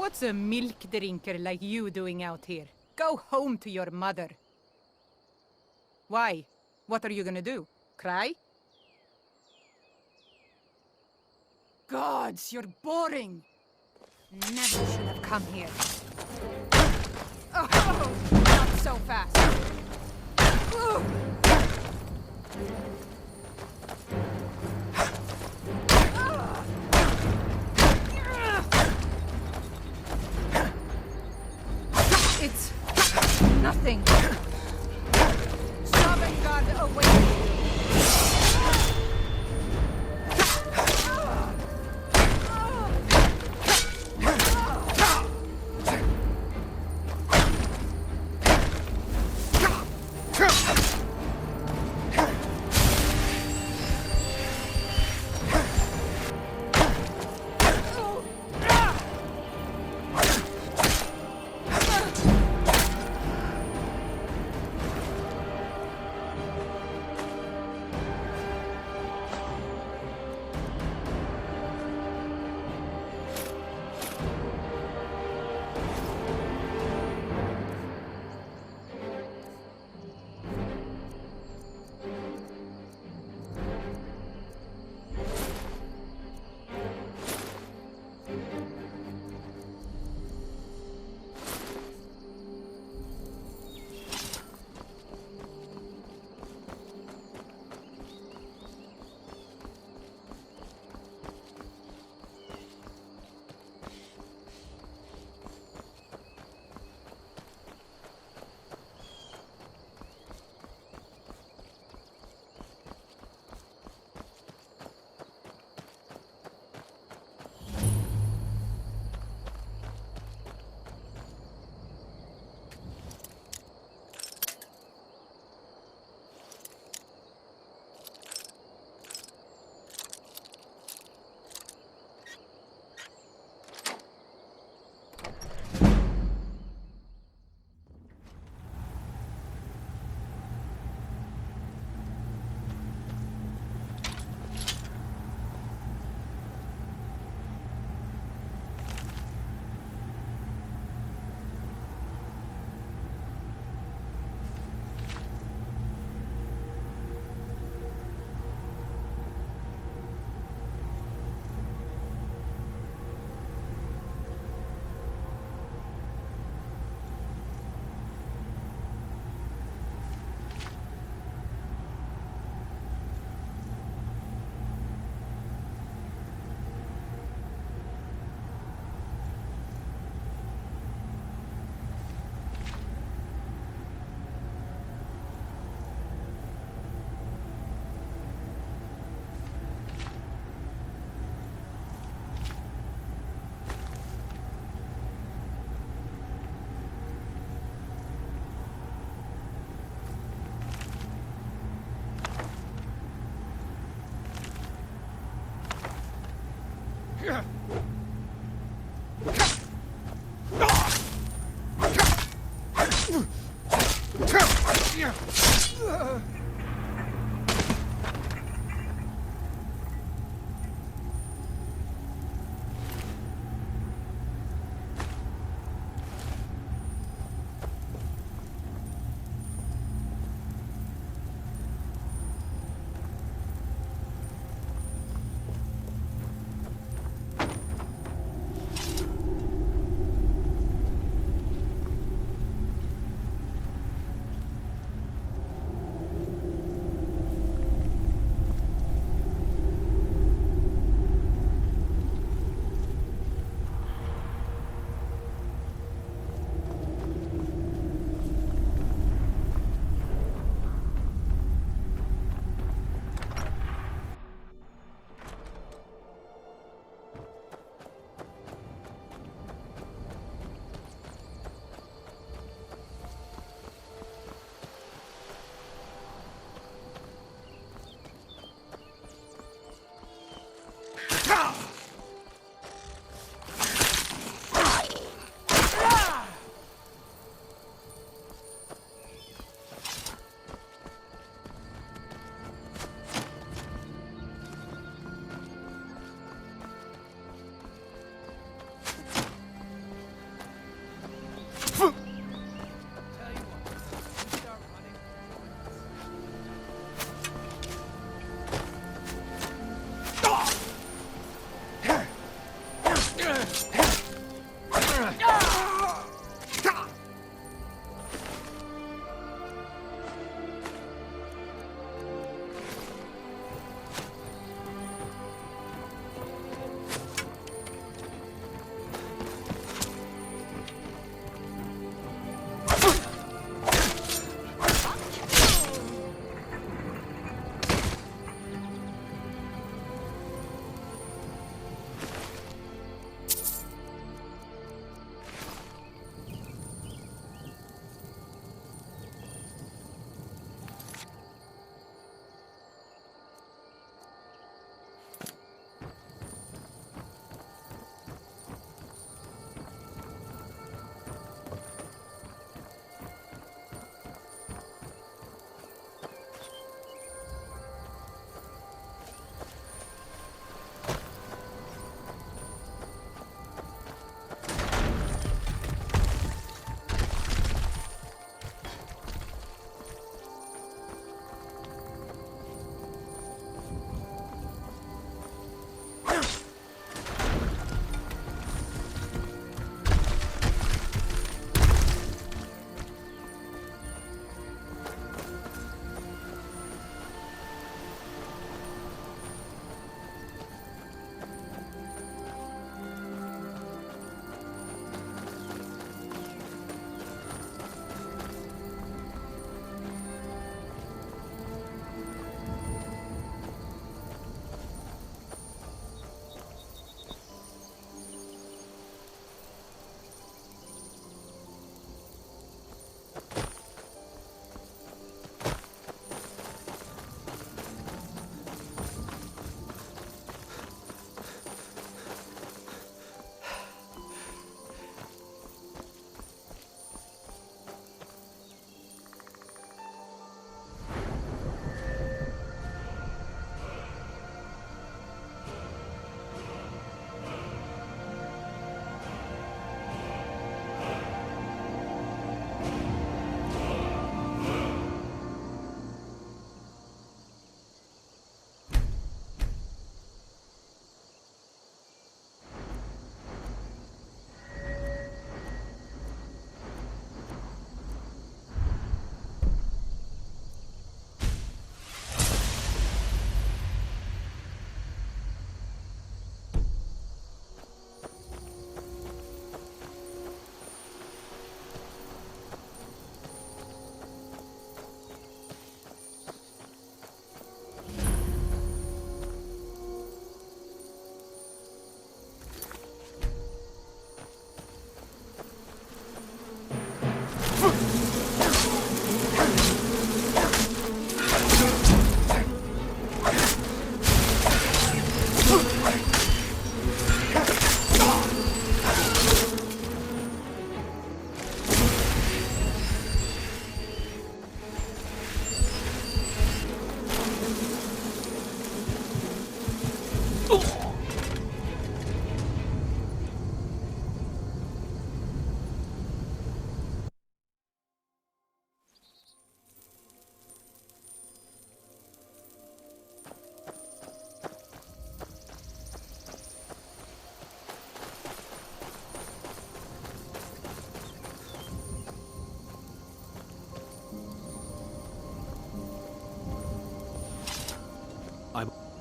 What's a milk drinker like you doing out here? Go home to your mother. Why? What are you gonna do? Cry? Gods, you're boring! Never should have come here. Oh, not so fast. Ooh. It's nothing. Sovngarde away.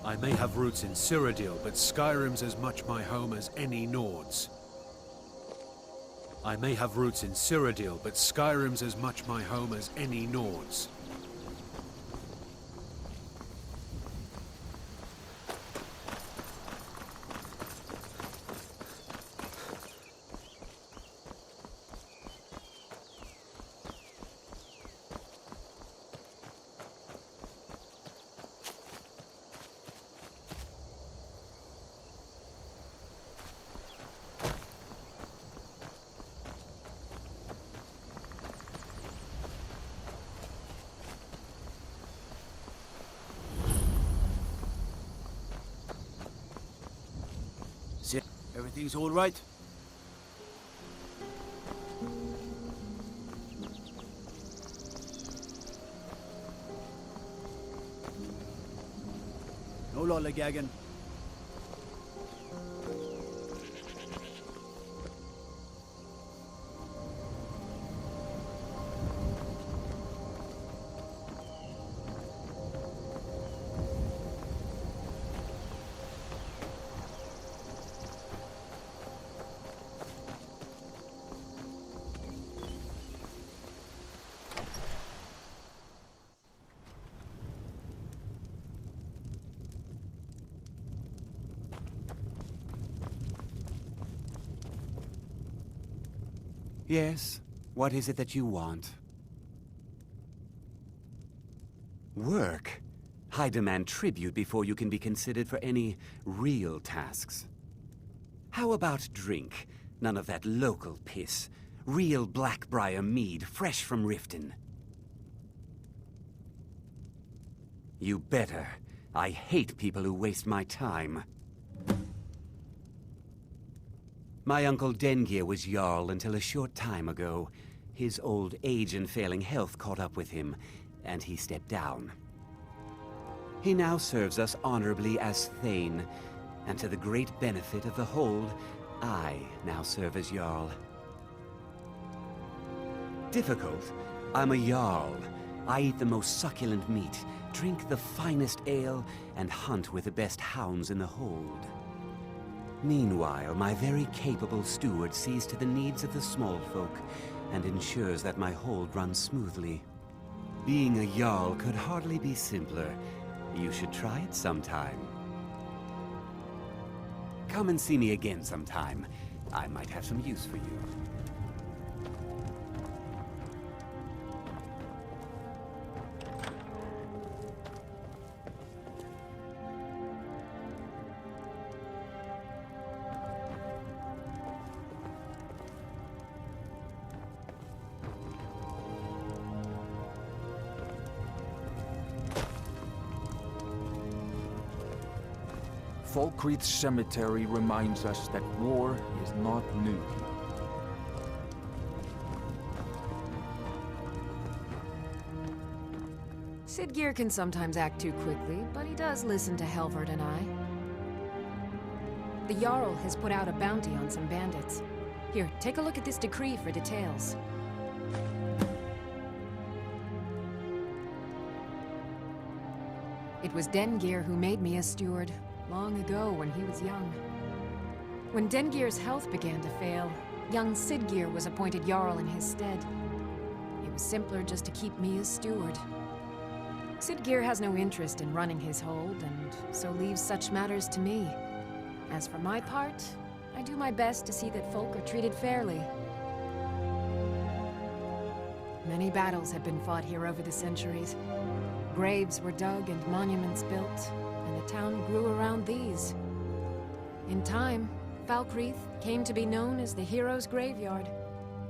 I may have roots in Cyrodiil, but Skyrim's as much my home as any Nords. I may have roots in Cyrodiil, but Skyrim's as much my home as any Nords. Everything's all right? No lollygagging. Yes? What is it that you want? Work? I demand tribute before you can be considered for any real tasks. How about drink? None of that local piss. Real Blackbriar mead, fresh from Riften. You better. I hate people who waste my time. My uncle Dengir was Jarl until a short time ago. His old age and failing health caught up with him, and he stepped down. He now serves us honorably as Thane, and to the great benefit of the Hold, I now serve as Jarl. Difficult? I'm a Jarl. I eat the most succulent meat, drink the finest ale, and hunt with the best hounds in the Hold. Meanwhile, my very capable steward sees to the needs of the small folk and ensures that my hold runs smoothly. Being a Jarl could hardly be simpler. You should try it sometime. Come and see me again sometime. I might have some use for you. Falkreath Cemetery reminds us that war is not new. Sidgeir can sometimes act too quickly, but he does listen to Helvard and I. The Jarl has put out a bounty on some bandits. Here, take a look at this decree for details. It was Dengir who made me a steward, long ago when he was young. When Dengir's health began to fail, young Sidgeir was appointed Jarl in his stead. It was simpler just to keep me as steward. Sidgeir has no interest in running his hold, and so leaves such matters to me. As for my part, I do my best to see that folk are treated fairly. Many battles have been fought here over the centuries. Graves were dug and monuments built, and the town grew around these. In time, Falkreath came to be known as the Heroes' Graveyard.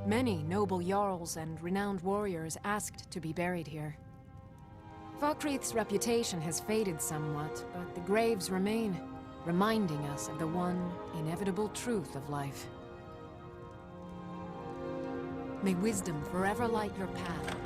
Many noble jarls and renowned warriors asked to be buried here. Falkreath's reputation has faded somewhat, but the graves remain, reminding us of the one inevitable truth of life. May wisdom forever light your path.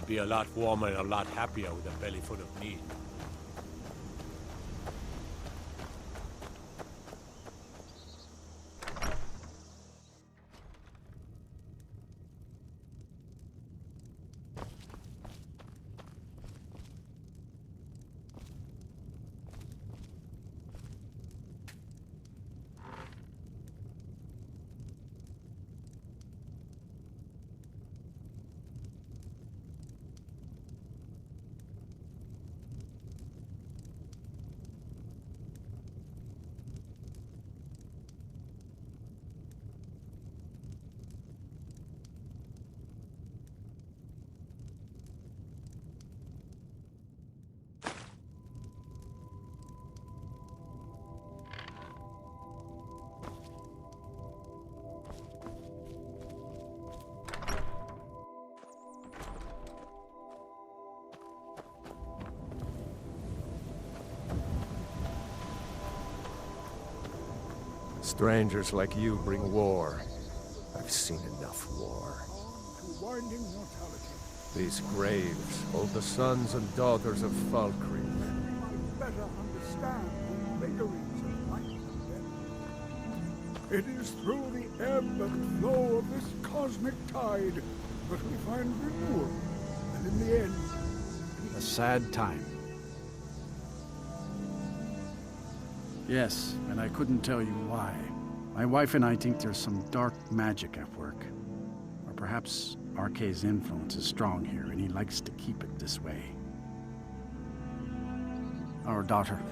I'd be a lot warmer and a lot happier with a belly full of meat. Strangers like you bring war. I've seen enough war. These graves hold the sons and daughters of Falkreath. Better understand the vagaries of life and death. It is through the ebb and flow of this cosmic tide that we find renewal, and in the end, A sad time. Yes, and I couldn't tell you why. My wife and I think there's some dark magic at work. Or perhaps Arkay's influence is strong here, and he likes to keep it this way. Our daughter,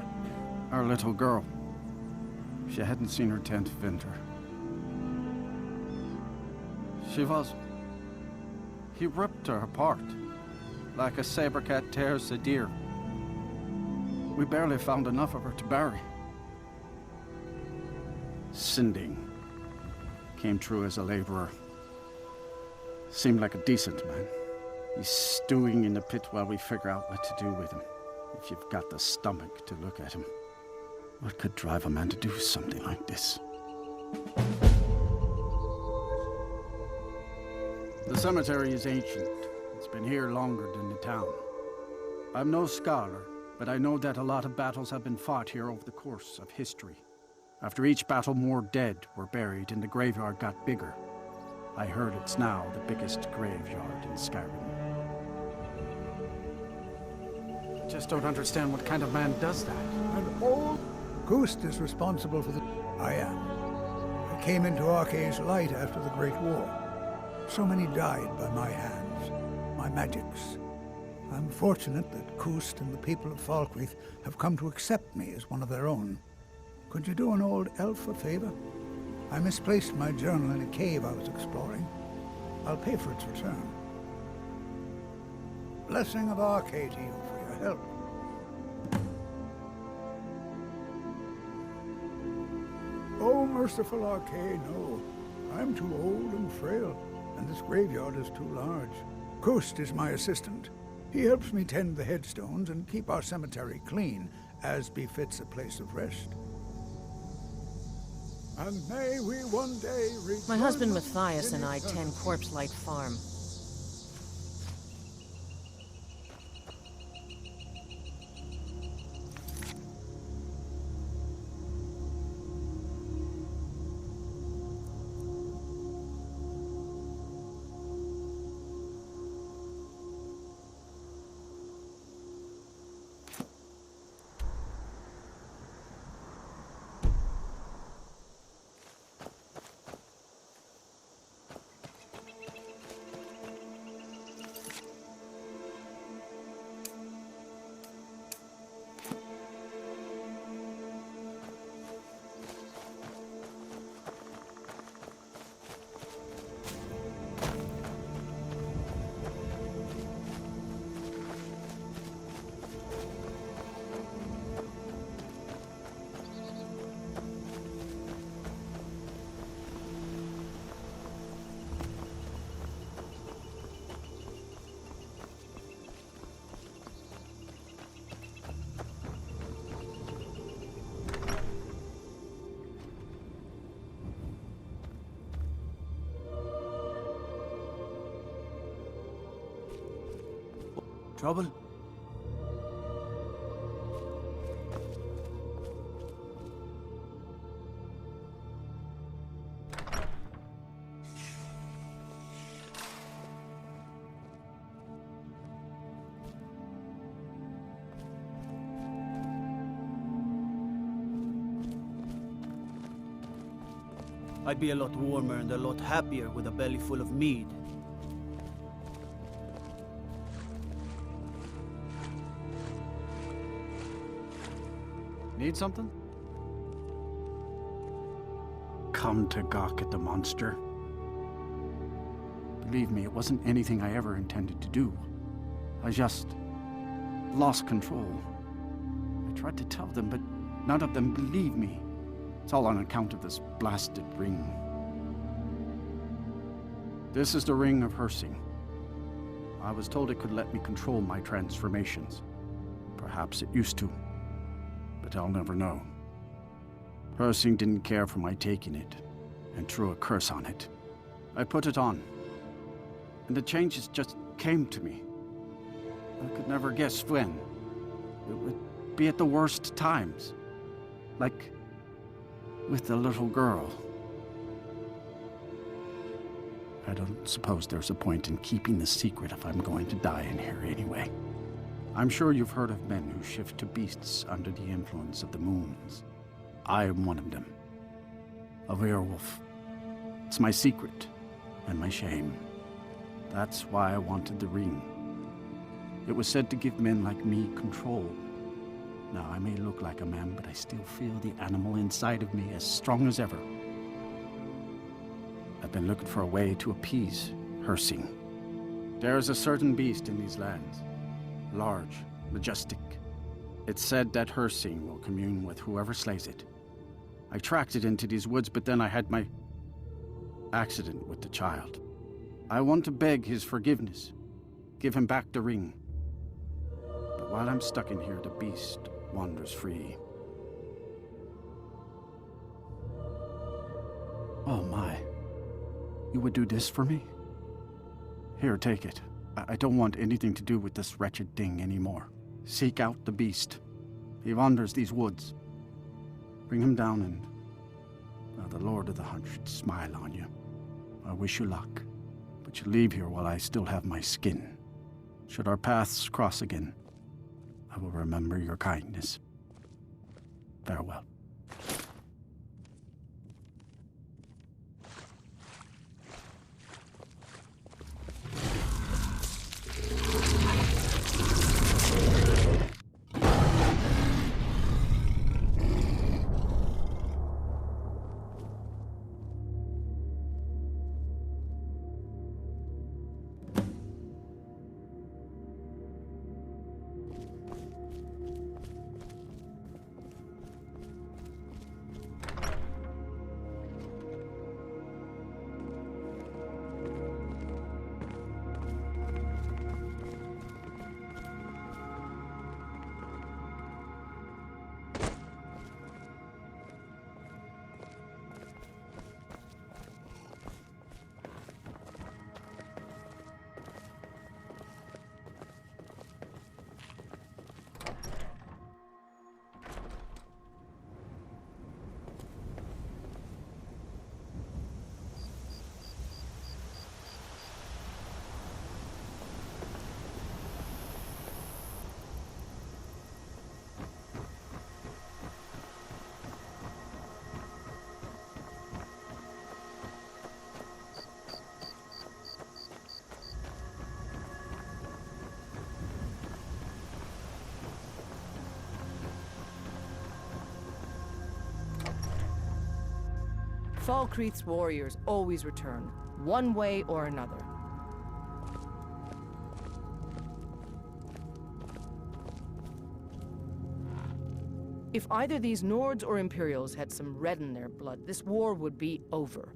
our little girl, she hadn't seen her 10th winter. He ripped her apart, like a saber cat tears a deer. We barely found enough of her to bury. Sinding came through as a laborer. Seemed like a decent man. He's stewing in the pit while we figure out what to do with him. If you've got the stomach to look at him. What could drive a man to do something like this? The cemetery is ancient. It's been here longer than the town. I'm no scholar, but I know that a lot of battles have been fought here over the course of history. After each battle, more dead were buried and the graveyard got bigger. I heard it's now the biggest graveyard in Skyrim. I just don't understand what kind of man does that. and all Ghost is responsible for the... I am. I came into Arkay's light after the Great War. So many died by my hands, my magics. I'm fortunate that Kust and the people of Falkreath have come to accept me as one of their own. Could you do an old elf a favor? I misplaced my journal in a cave I was exploring. I'll pay for its return. Blessing of Arkay to you for your help. Oh, merciful Arkay, no. I'm too old and frail, and this graveyard is too large. Kust is my assistant. He helps me tend the headstones and keep our cemetery clean, as befits a place of rest. And may we one day rejoice. My husband Matthias and I tend Corpse Light Farm. Trouble? I'd be a lot warmer and a lot happier with a belly full of mead. Need something? Come to gawk at the monster. Believe me, it wasn't anything I ever intended to do. I just lost control. I tried to tell them, but none of them believed me. It's all on account of this blasted ring. This is the Ring of Hersing. I was told it could let me control my transformations. Perhaps it used to, but I'll never know. Hersing didn't care for my taking it, and threw a curse on it. I put it on, and the changes just came to me. I could never guess when. It would be at the worst times. Like with the little girl. I don't suppose there's a point in keeping the secret if I'm going to die in here anyway. I'm sure you've heard of men who shift to beasts under the influence of the moons. I am one of them. A werewolf. It's my secret and my shame. That's why I wanted the ring. It was said to give men like me control. Now, I may look like a man, but I still feel the animal inside of me as strong as ever. I've been looking for a way to appease Hersing. There is a certain beast in these lands. Large, majestic. It's said that Hersing will commune with whoever slays it. I tracked it into these woods, but then I had my accident with the child. I want to beg his forgiveness. Give him back the ring. But while I'm stuck in here, the beast wanders free. Oh my. You would do this for me? Here, take it. I don't want anything to do with this wretched thing anymore. Seek out the beast. He wanders these woods. Bring him down and... well, the Lord of the Hunt should smile on you. I wish you luck. But you leave here while I still have my skin. Should our paths cross again, I will remember your kindness. Farewell. Falkreath's warriors always return, one way or another. If either these Nords or Imperials had some red in their blood, this war would be over.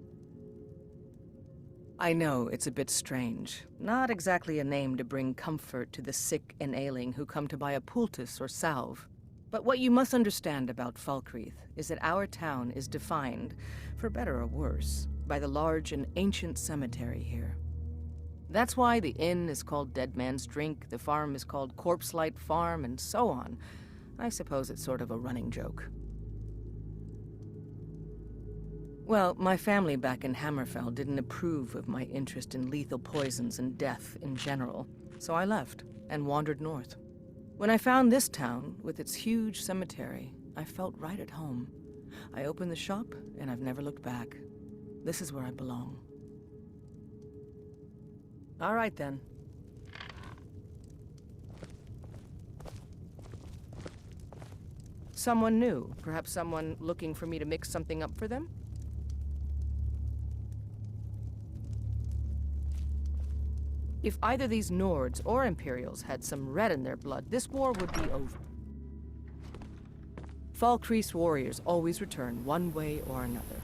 I know it's a bit strange. Not exactly a name to bring comfort to the sick and ailing who come to buy a poultice or salve. But what you must understand about Falkreath is that our town is defined, for better or worse, by the large and ancient cemetery here. That's why the inn is called Dead Man's Drink, the farm is called Corpse Light Farm, and so on. I suppose it's sort of a running joke. Well, my family back in Hammerfell didn't approve of my interest in lethal poisons and death in general, so I left and wandered north. When I found this town, with its huge cemetery, I felt right at home. I opened the shop, and I've never looked back. This is where I belong. All right, then. Someone new. Perhaps someone looking for me to mix something up for them? If either these Nords or Imperials had some red in their blood, this war would be over. Falkreath's warriors always return one way or another.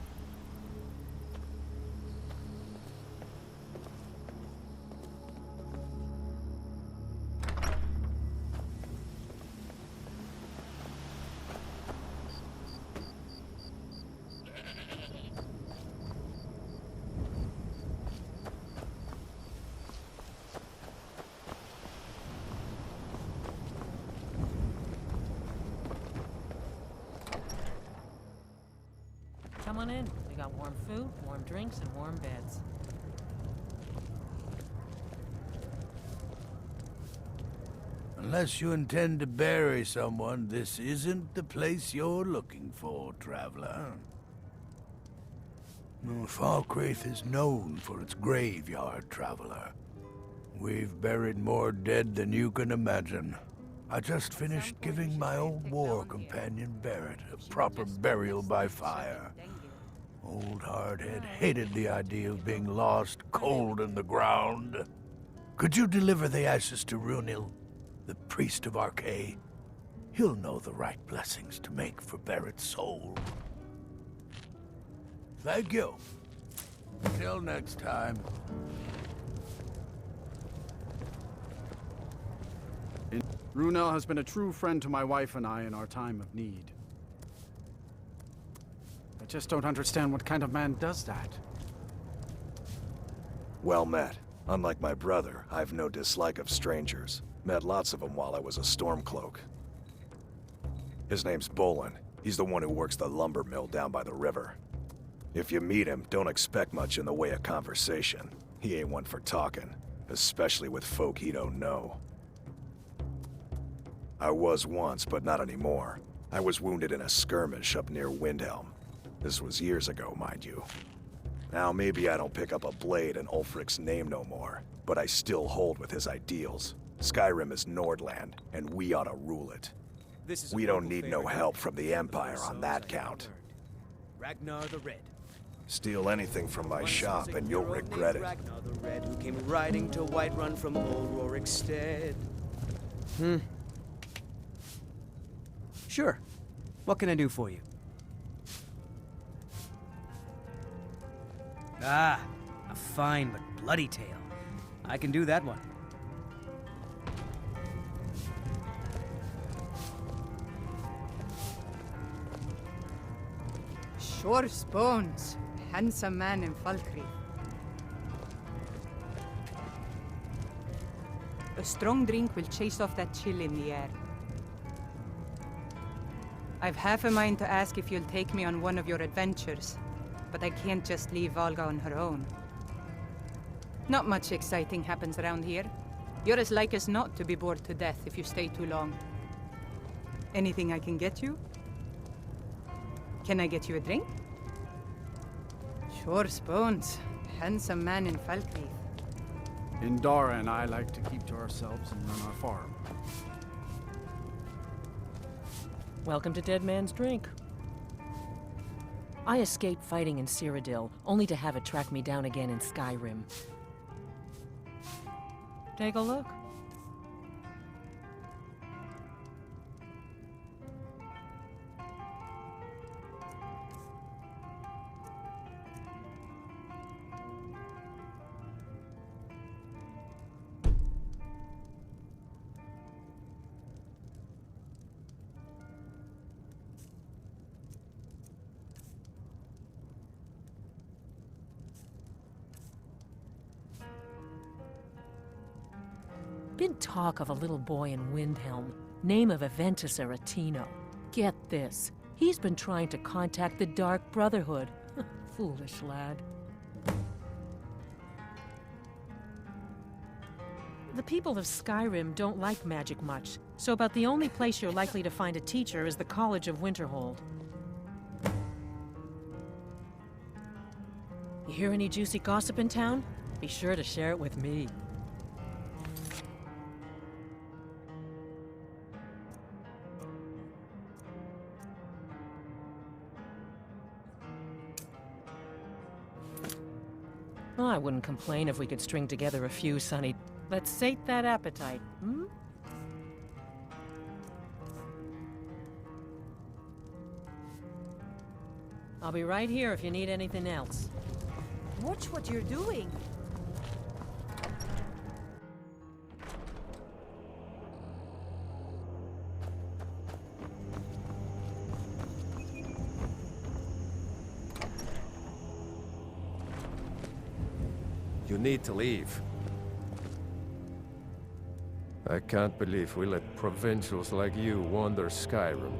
Come on in. We got warm food, warm drinks, and warm beds. Unless you intend to bury someone, this isn't the place you're looking for, traveler. Falkreath is known for its graveyard, traveler. We've buried more dead than you can imagine. I just finished giving my old war companion Barrett a proper burial by fire. Old Hardhead hated the idea of being lost cold in the ground. Could you deliver the ashes to Runil, the priest of Arkay? He'll know the right blessings to make for Barrett's soul. Thank you. Till next time. Runel has been a true friend to my wife and I in our time of need. I just don't understand what kind of man does that. Well met. Unlike my brother, I've no dislike of strangers. Met lots of them while I was a Stormcloak. His name's Bolin. He's the one who works the lumber mill down by the river. If you meet him, don't expect much in the way of conversation. He ain't one for talking, especially with folk he don't know. I was once, but not anymore. I was wounded in a skirmish up near Windhelm. This was years ago, mind you. Now maybe I don't pick up a blade in Ulfric's name no more, but I still hold with his ideals. Skyrim is Nordland, and we ought to rule it. We don't need no help from the Empire on that count. Ragnar the Red. Steal anything from my shop and you'll regret it. Ragnar the Red, who came riding to Whiterun from old Rorikstead. Sure. What can I do for you? Ah, a fine but bloody tale. I can do that one. Sure Bones, handsome man in Falkreath. A strong drink will chase off that chill in the air. I've half a mind to ask if you'll take me on one of your adventures, but I can't just leave Valga on her own. Not much exciting happens around here. You're as like as not to be bored to death if you stay too long. Anything I can get you? Can I get you a drink? Sure, Bones. Handsome man in Falkreath. Indara and I like to keep to ourselves and run our farm. Welcome to Dead Man's Drink. I escaped fighting in Cyrodiil, only to have it track me down again in Skyrim. Take a look. Been talk of a little boy in Windhelm, name of Aventus Aretino. Get this, he's been trying to contact the Dark Brotherhood. Foolish lad. The people of Skyrim don't like magic much, so about the only place you're likely to find a teacher is the College of Winterhold. You hear any juicy gossip in town? Be sure to share it with me. Well, I wouldn't complain if we could string together a few, Sonny. Let's sate that appetite, hmm? I'll be right here if you need anything else. Watch what you're doing. You need to leave. I can't believe we let provincials like you wander Skyrim.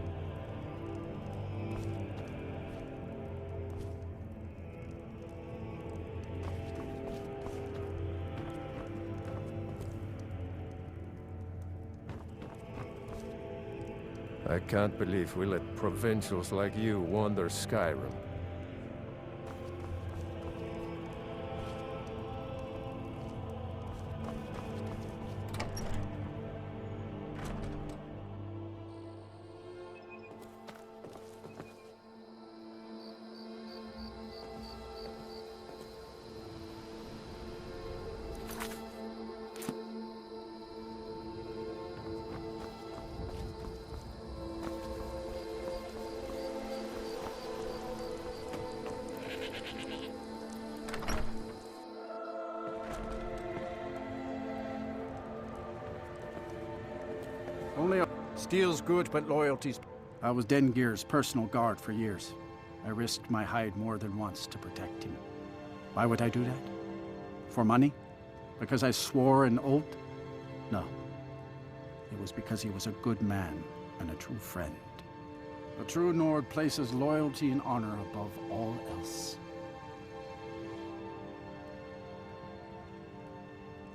I can't believe we let provincials like you wander Skyrim. Steel's good, but loyalty's... I was Dengir's personal guard for years. I risked my hide more than once to protect him. Why would I do that? For money? Because I swore an oath? No. It was because he was a good man and a true friend. A true Nord places loyalty and honor above all else.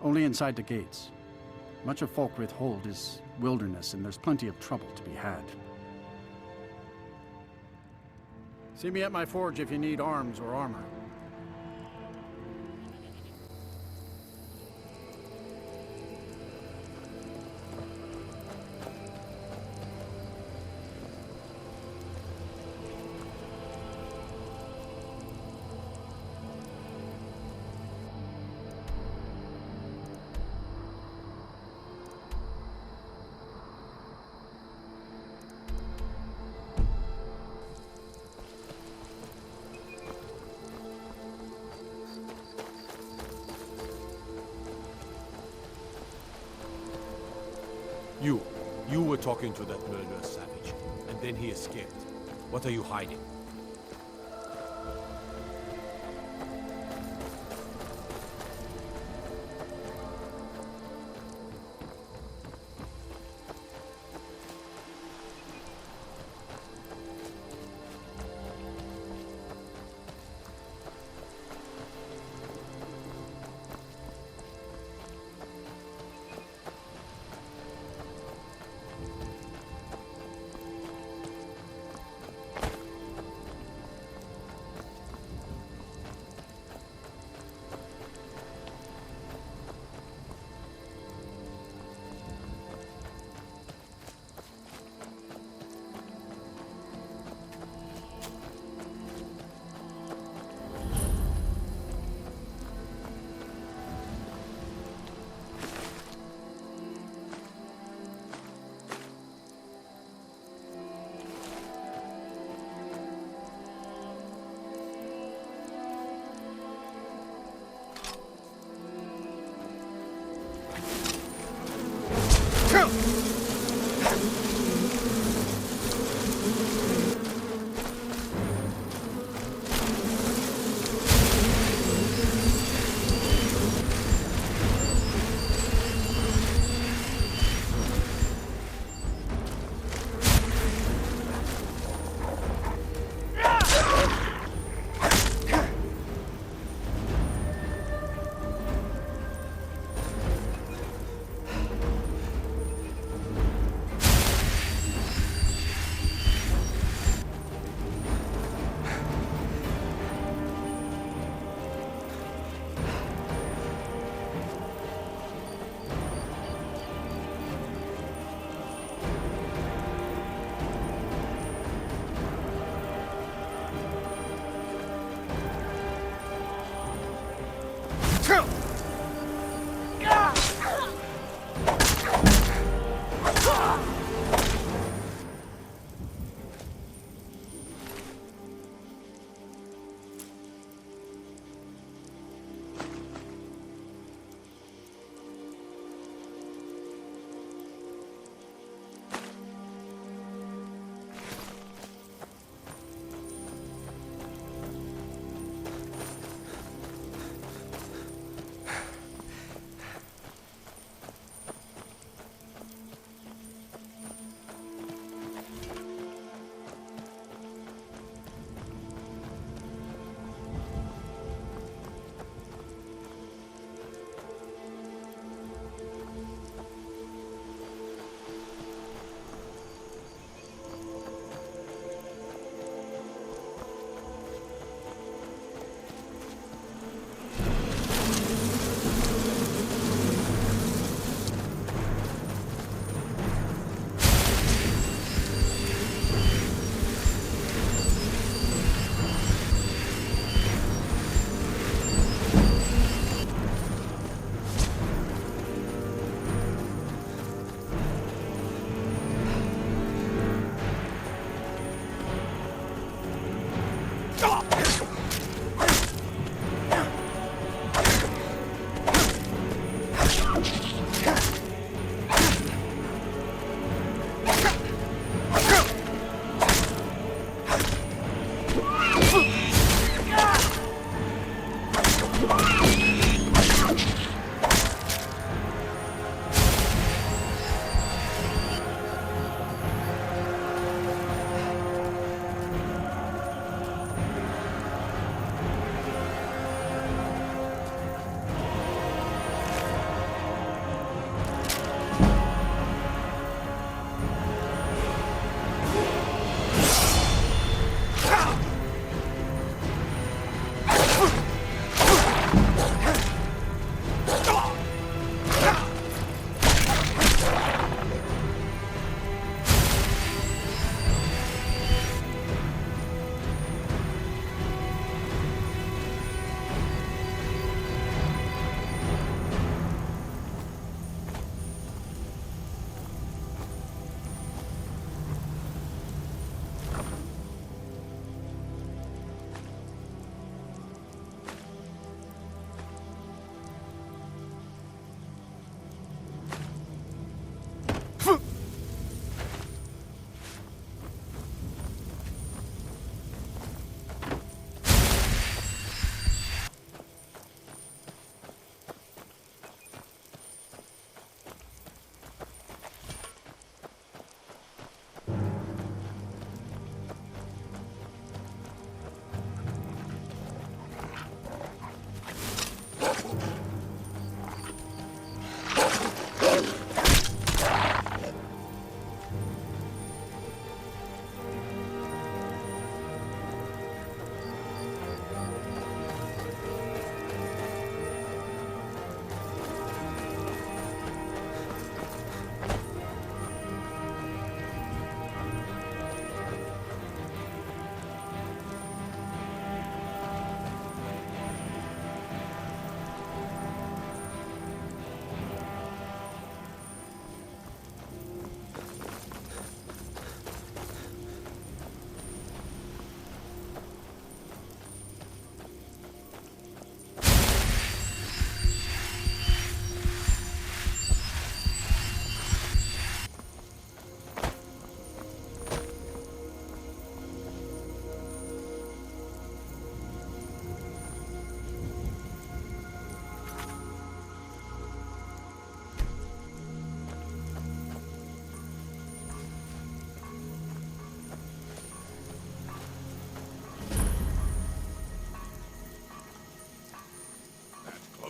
Only inside the gates. Much of Falkreath Hold is wilderness, and there's plenty of trouble to be had. See me at my forge if you need arms or armor. You were talking to that murderous savage, and then he escaped. What are you hiding?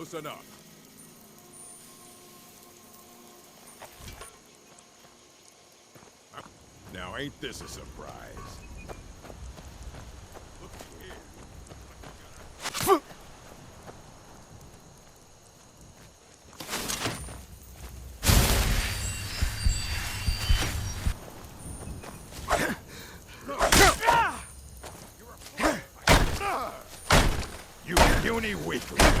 close enough. Now, ain't this a surprise? Look here. You puny weakling!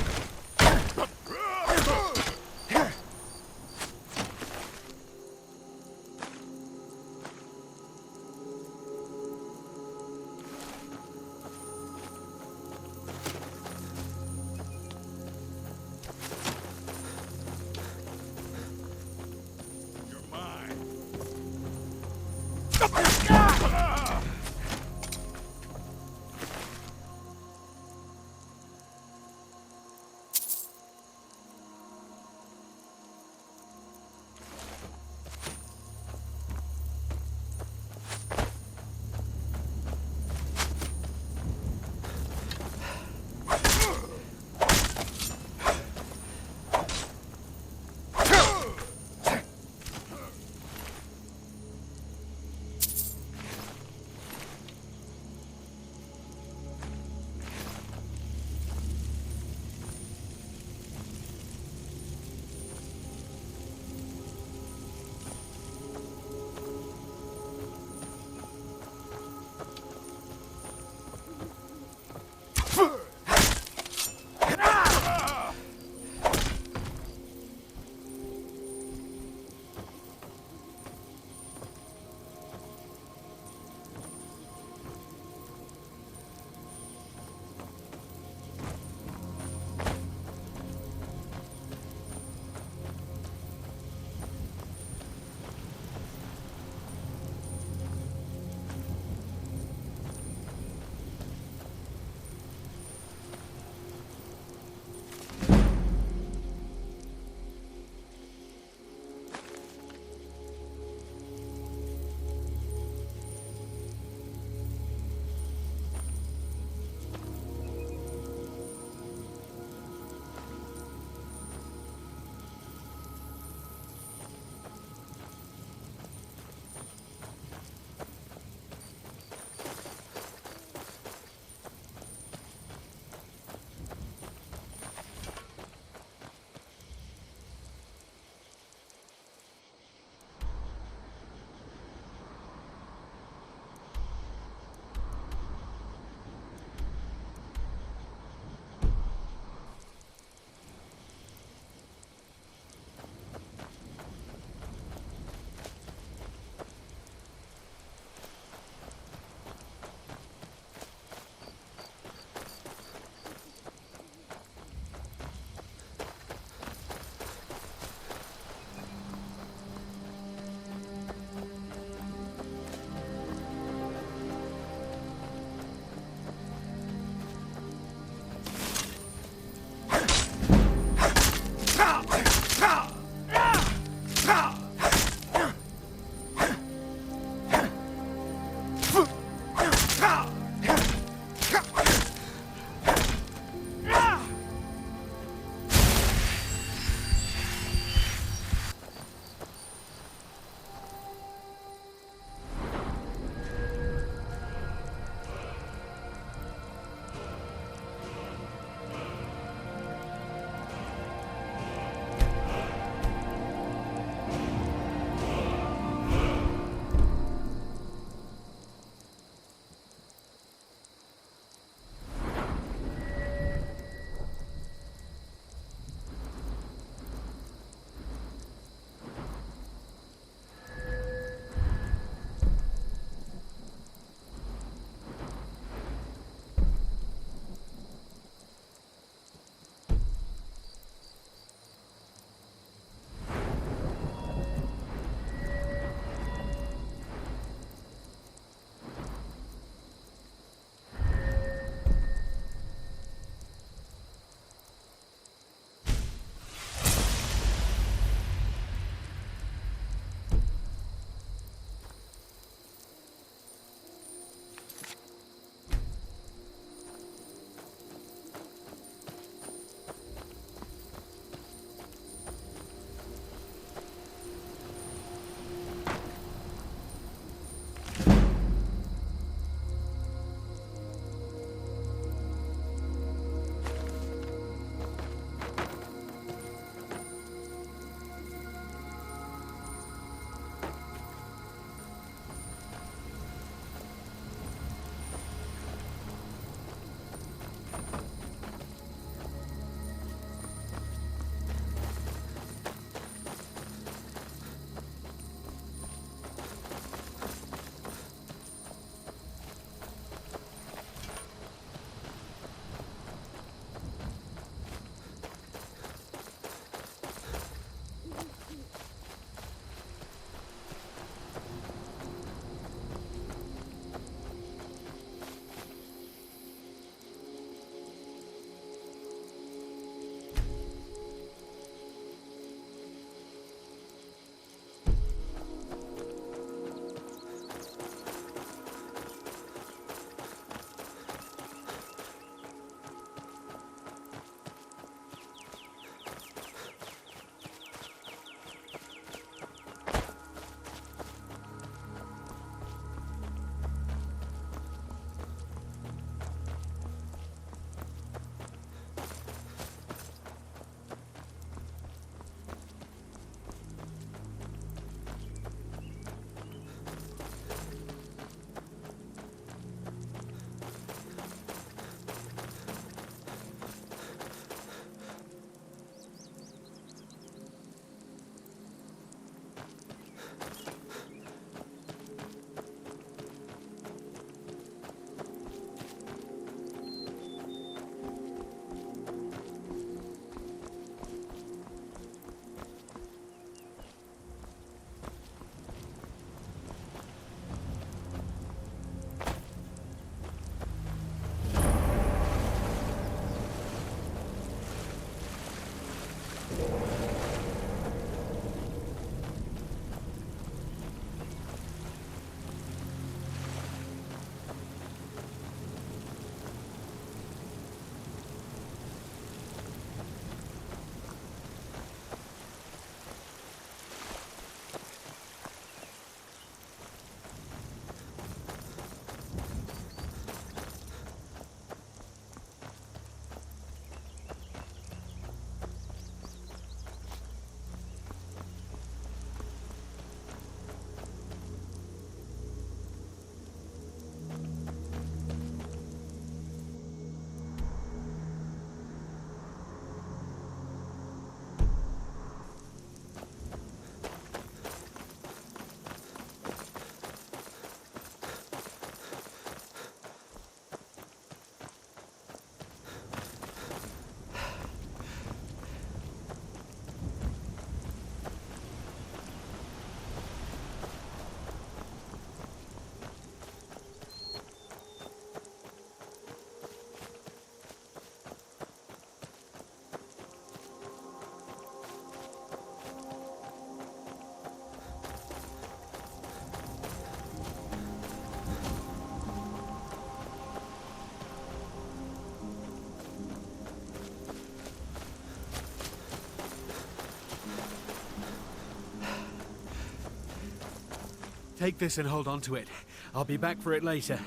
Take this and hold on to it. I'll be back for it later.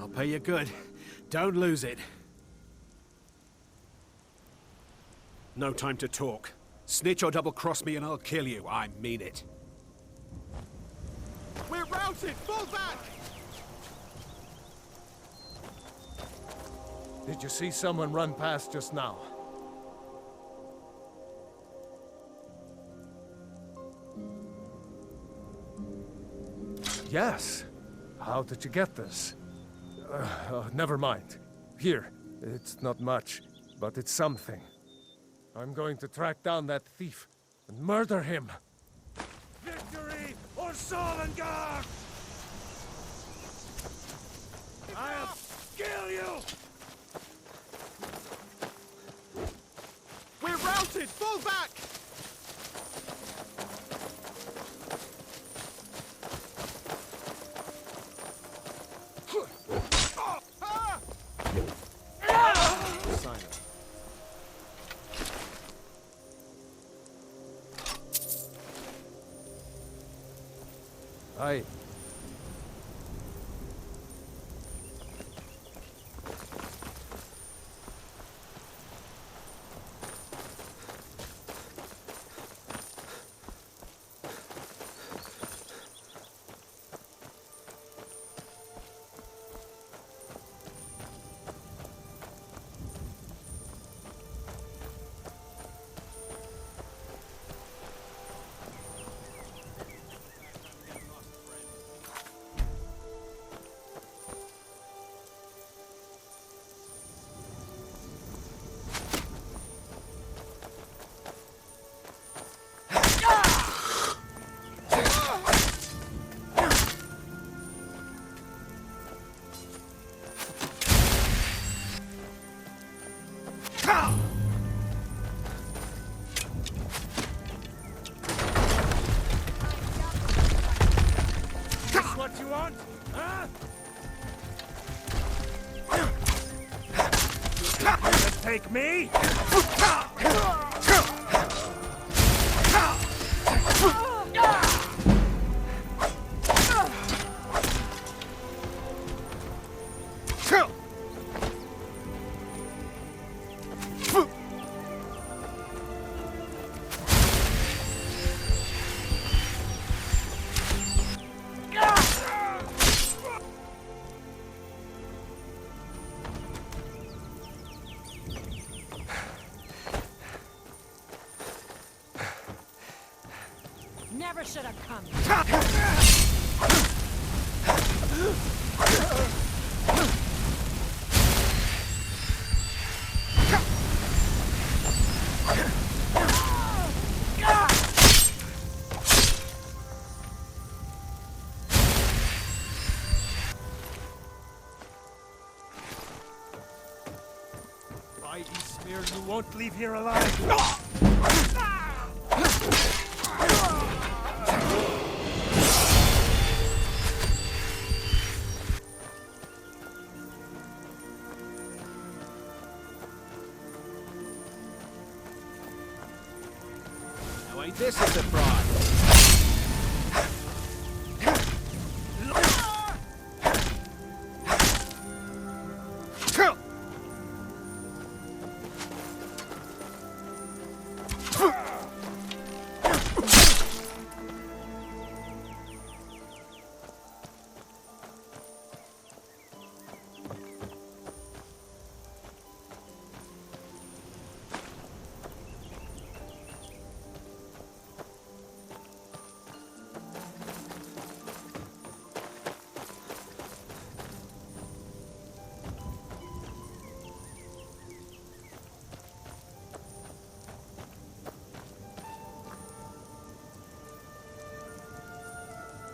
I'll pay you good. Don't lose it. No time to talk. Snitch or double-cross me and I'll kill you. I mean it. We're routed! Fall back! Did you see someone run past just now? Yes. How did you get this? Never mind. Here. It's not much, but it's something. I'm going to track down that thief and murder him. Victory or Solengard! I'll kill you! We're routed! Fall back! Aye. What you want? Huh? You can take me? Never should have come. By Eastmere, you won't leave here alive. This is a fraud.